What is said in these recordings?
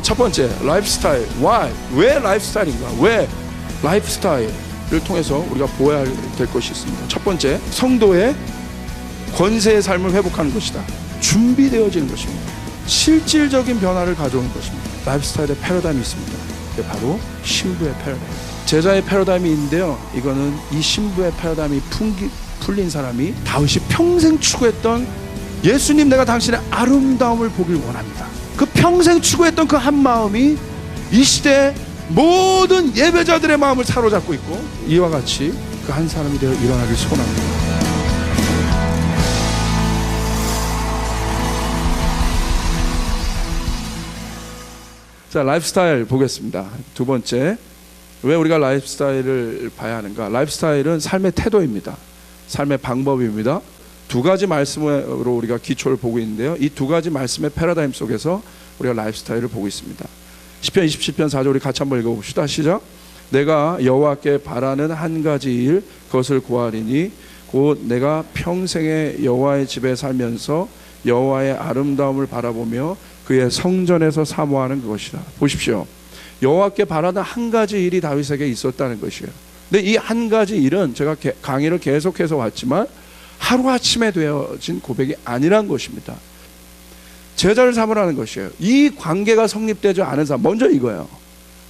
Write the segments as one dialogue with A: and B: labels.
A: 첫 번째, 라이프 스타일. Why? 왜 라이프 스타일인가? 왜 라이프 스타일을 통해서 우리가 보아야 될 것이 있습니다. 첫 번째, 성도의 권세의 삶을 회복하는 것이다. 준비되어지는 것입니다. 실질적인 변화를 가져오는 것입니다. 라이프 스타일의 패러다임이 있습니다. 그게 바로 신부의 패러다임. 제자의 패러다임이 있는데요, 이거는 이 신부의 패러다임이 풀린 사람이 다윗이 평생 추구했던, 예수님 내가 당신의 아름다움을 보길 원합니다. 그 평생 추구했던 그 한 마음이 이 시대의 모든 예배자들의 마음을 사로잡고 있고, 이와 같이 그 한 사람이 되어 일어나길 소원합니다. 자, 라이프 스타일 보겠습니다. 두 번째, 왜 우리가 라이프 스타일을 봐야 하는가? 라이프 스타일은 삶의 태도입니다. 삶의 방법입니다. 두 가지 말씀으로 우리가 기초를 보고 있는데요, 이 두 가지 말씀의 패러다임 속에서 우리가 라이프 스타일을 보고 있습니다. 시편 27편 4절 우리 같이 한번 읽어봅시다. 시작. 내가 여호와께 바라는 한 가지 일, 그것을 구하리니 곧 내가 평생에 여호와의 집에 살면서 여호와의 아름다움을 바라보며 그의 성전에서 사모하는 그것이다. 보십시오. 여호와께 바라는 한 가지 일이 다윗에게 있었다는 것이에요. 근데 이 한 가지 일은 제가 강의를 계속해서 왔지만 하루아침에 되어진 고백이 아니란 것입니다. 제자를 삼으라는 것이에요. 이 관계가 성립되지 않은 사람, 먼저 이거예요.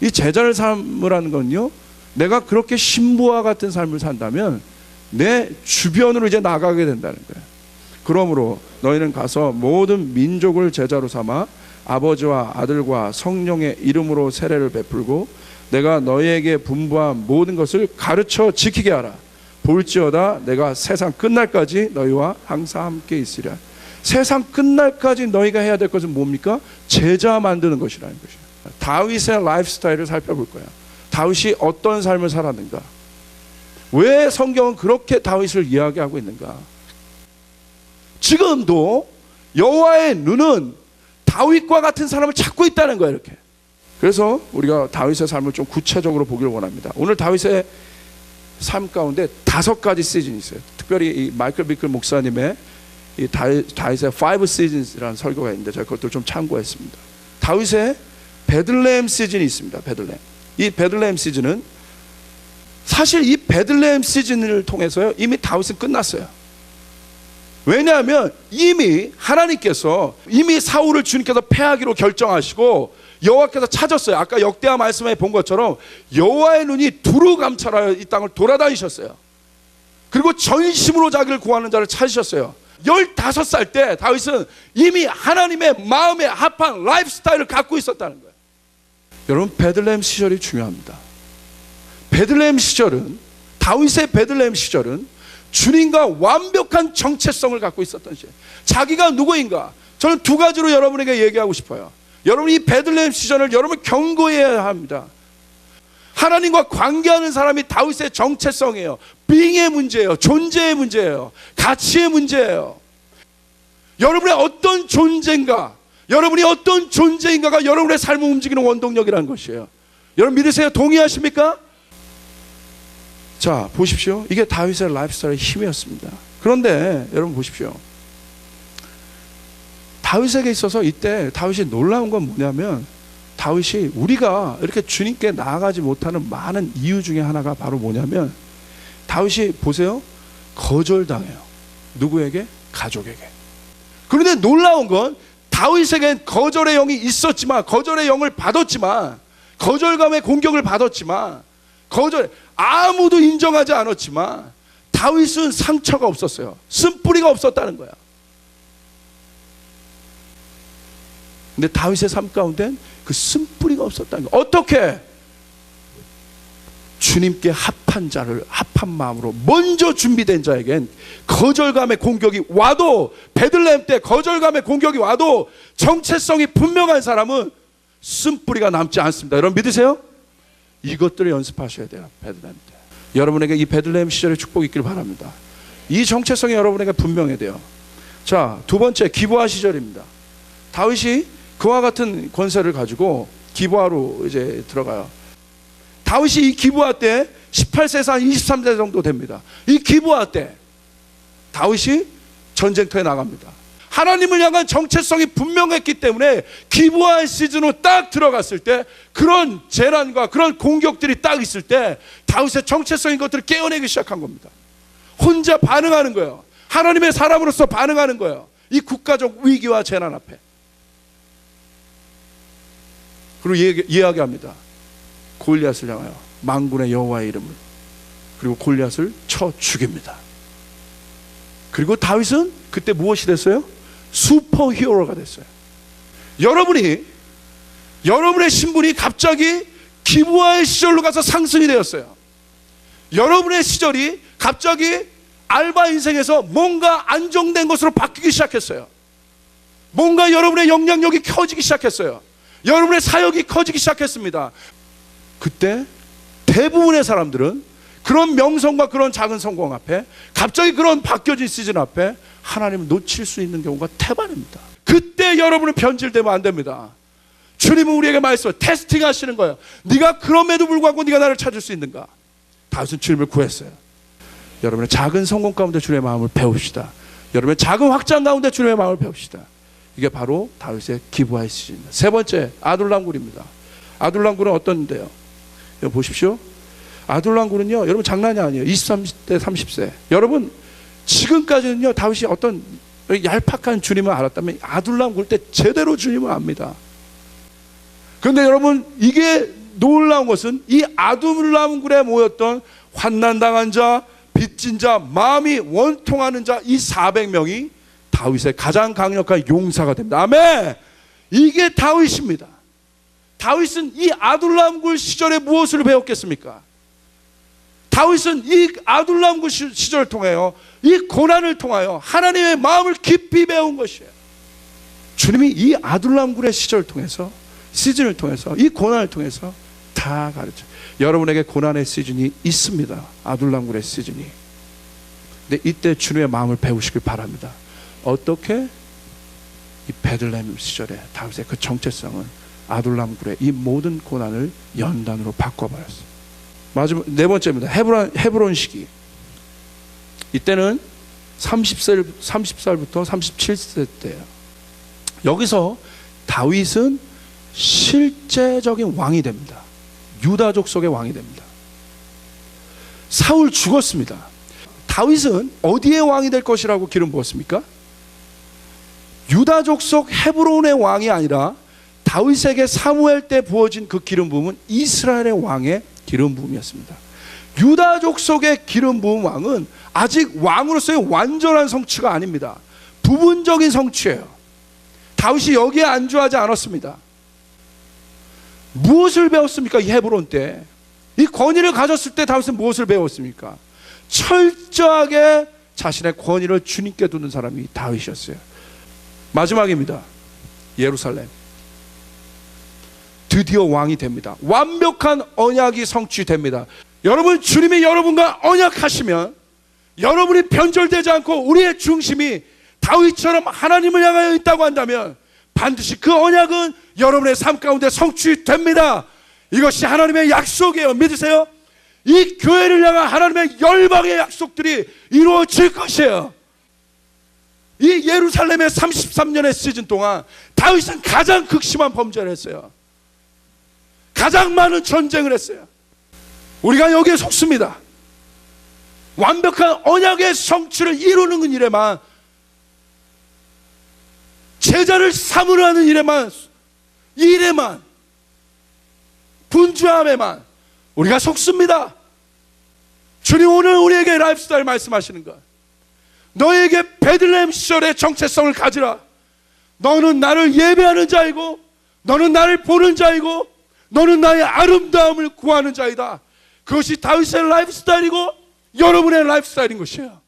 A: 이 제자를 삼으라는 건요, 내가 그렇게 신부와 같은 삶을 산다면 내 주변으로 이제 나가게 된다는 거예요. 그러므로 너희는 가서 모든 민족을 제자로 삼아 아버지와 아들과 성령의 이름으로 세례를 베풀고 내가 너희에게 분부한 모든 것을 가르쳐 지키게 하라. 볼지어다 내가 세상 끝날까지 너희와 항상 함께 있으리라. 세상 끝날까지 너희가 해야 될 것은 뭡니까? 제자 만드는 것이라는 것이에요. 다윗의 라이프 스타일을 살펴볼 거야. 다윗이 어떤 삶을 살았는가? 왜 성경은 그렇게 다윗을 이야기하고 있는가? 지금도 여호와의 눈은 다윗과 같은 사람을 찾고 있다는 거예요. 이렇게. 그래서 우리가 다윗의 삶을 좀 구체적으로 보기를 원합니다. 오늘 다윗의 삶 가운데 5가지 시즌이 있어요. 특별히 이 마이클 비클 목사님의 이 다윗의 5 시즌이라는 설교가 있는데 제가 그것도 좀 참고했습니다. 다윗의 베들레헴 시즌이 있습니다. 베들레헴. 이 베들레헴 시즌은 사실 이 베들레헴 시즌을 통해서요, 이미 다윗은 끝났어요. 왜냐하면 이미 하나님께서 이미 사울을 주님께서 패하기로 결정하시고 여호와께서 찾았어요. 아까 역대하 말씀에 본 것처럼 여호와의 눈이 두루 감찰하여 이 땅을 돌아다니셨어요. 그리고 전심으로 자기를 구하는 자를 찾으셨어요. 15살 때 다윗은 이미 하나님의 마음에 합한 라이프 스타일을 갖고 있었다는 거예요. 여러분, 베들레헴 시절이 중요합니다. 베들레헴 시절은, 다윗의 베들레헴 시절은 주님과 완벽한 정체성을 갖고 있었던 시절. 자기가 누구인가? 저는 2가지로 여러분에게 얘기하고 싶어요. 여러분이 이 베들레헴 시절을 여러분 경고해야 합니다. 하나님과 관계하는 사람이 다윗의 정체성이에요. being의 문제예요. 존재의 문제예요. 가치의 문제예요. 여러분의 어떤 존재인가, 여러분이 어떤 존재인가가 여러분의 삶을 움직이는 원동력이라는 것이에요. 여러분 믿으세요? 동의하십니까? 자, 보십시오. 이게 다윗의 라이프 스타일의 힘이었습니다. 그런데 여러분 보십시오. 다윗에게 있어서 이때 다윗이 놀라운 건 뭐냐면, 다윗이 우리가 이렇게 주님께 나아가지 못하는 많은 이유 중에 하나가 바로 뭐냐면, 다윗이 보세요, 거절당해요. 누구에게? 가족에게. 그런데 놀라운 건 다윗에겐 거절의 영이 있었지만, 거절의 영을 받았지만, 거절감의 공격을 받았지만, 아무도 인정하지 않았지만 다윗은 상처가 없었어요. 쓴뿌리가 없었다는 거야. 근데 다윗의 삶 가운데는 그 쓴뿌리가 없었다는 거야. 어떻게? 주님께 합한 자를 합한 마음으로 먼저 준비된 자에겐 거절감의 공격이 와도, 베들레헴 때 거절감의 공격이 와도 정체성이 분명한 사람은 쓴뿌리가 남지 않습니다. 여러분 믿으세요? 이것들을 연습하셔야 돼요. 베들레헴 때. 여러분에게 이 베들레헴 시절의 축복이 있길 바랍니다. 이 정체성이 여러분에게 분명해야 돼요. 자, 2번째, 기브아 시절입니다. 다윗이 그와 같은 권세를 가지고 기브아로 이제 들어가요. 다윗이 이 기브아 때 18세에서 한 23세 정도 됩니다. 이 기브아 때 다윗이 전쟁터에 나갑니다. 하나님을 향한 정체성이 분명했기 때문에 기부와의 시즌으로 딱 들어갔을 때 그런 재난과 그런 공격들이 딱 있을 때 다윗의 정체성인 것들을 깨어내기 시작한 겁니다. 혼자 반응하는 거예요. 하나님의 사람으로서 반응하는 거예요. 이 국가적 위기와 재난 앞에. 그리고 이야기합니다. 골리앗을 향하여 만군의 여호와의 이름을, 그리고 골리앗을 쳐 죽입니다. 그리고 다윗은 그때 무엇이 됐어요? 슈퍼 히어로가 됐어요. 여러분의 신분이 갑자기 기부와의 시절로 가서 상승이 되었어요. 여러분의 시절이 갑자기 알바 인생에서 뭔가 안정된 것으로 바뀌기 시작했어요. 뭔가 여러분의 영향력이 커지기 시작했어요. 여러분의 사역이 커지기 시작했습니다. 그때 대부분의 사람들은 그런 명성과 그런 작은 성공 앞에, 갑자기 그런 바뀌어진 시즌 앞에 하나님을 놓칠 수 있는 경우가 태반입니다. 그때 여러분은 변질되면 안 됩니다. 주님은 우리에게 말씀을 테스팅 하시는 거예요. 네가 그럼에도 불구하고 네가 나를 찾을 수 있는가? 다윗은 주님을 구했어요. 여러분의 작은 성공 가운데 주님의 마음을 배웁시다. 여러분의 작은 확장 가운데 주님의 마음을 배웁시다. 이게 바로 다윗의 기부와의 시즌입니다. 세 번째, 아둘람굴입니다. 아둘람굴은 어떤 데요? 여러분 보십시오. 아둘람굴은요, 여러분 장난이 아니에요. 20대 30세. 여러분 지금까지는요, 다윗이 어떤 얄팍한 주님을 알았다면 아둘람굴 때 제대로 주님을 압니다. 그런데 여러분, 이게 놀라운 것은 이 아둘람굴에 모였던 환난당한 자, 빚진 자, 마음이 원통하는 자, 이 400명이 다윗의 가장 강력한 용사가 됩니다. 아멘. 이게 다윗입니다. 다윗은 이 아둘람굴 시절에 무엇을 배웠겠습니까? 다윗은 이 아둘람굴 시절을 통하여, 이 고난을 통하여 하나님의 마음을 깊이 배운 것이에요. 주님이 이 아둘람굴의 시절을 통해서, 시즌을 통해서, 이 고난을 통해서 다 가르쳐요. 여러분에게 고난의 시즌이 있습니다. 아둘람굴의 시즌이. 근데 이때 주님의 마음을 배우시길 바랍니다. 어떻게? 이 베들레헴 시절에 다윗의 그 정체성은 아둘람굴의 이 모든 고난을 연단으로 바꿔버렸어요. 마지막 네 번째입니다. 헤브론 시기. 이때는 30살부터 37세 때예요. 여기서 다윗은 실제적인 왕이 됩니다. 유다족 속의 왕이 됩니다. 사울 죽었습니다. 다윗은 어디의 왕이 될 것이라고 기름 부었습니까? 유다족 속 헤브론의 왕이 아니라 다윗에게 사무엘 때 부어진 그 기름 부음은 이스라엘의 왕의 기름 부음이었습니다. 유다족 속의 기름 부음 왕은 아직 왕으로서의 완전한 성취가 아닙니다. 부분적인 성취예요. 다윗이 여기에 안주하지 않았습니다. 무엇을 배웠습니까? 이 헤브론 때, 이 권위를 가졌을 때 다윗은 무엇을 배웠습니까? 철저하게 자신의 권위를 주님께 두는 사람이 다윗이었어요. 마지막입니다. 예루살렘. 드디어 왕이 됩니다. 완벽한 언약이 성취됩니다. 여러분, 주님이 여러분과 언약하시면 여러분이 변절되지 않고 우리의 중심이 다윗처럼 하나님을 향하여 있다고 한다면 반드시 그 언약은 여러분의 삶 가운데 성취됩니다. 이것이 하나님의 약속이에요. 믿으세요? 이 교회를 향한 하나님의 열방의 약속들이 이루어질 것이에요. 이 예루살렘의 33년의 시즌 동안 다윗은 가장 극심한 범죄를 했어요. 가장 많은 전쟁을 했어요. 우리가 여기에 속습니다. 완벽한 언약의 성취를 이루는 일에만, 제자를 삼으려 하는 일에만, 분주함에만 우리가 속습니다. 주님 오늘 우리에게 라이프스타일 말씀하시는 것, 너에게 베들레헴 시절의 정체성을 가지라. 너는 나를 예배하는 자이고, 너는 나를 보는 자이고, 너는 나의 아름다움을 구하는 자이다. 그것이 다윗의 라이프스타일이고 여러분의 라이프스타일인 것이에요.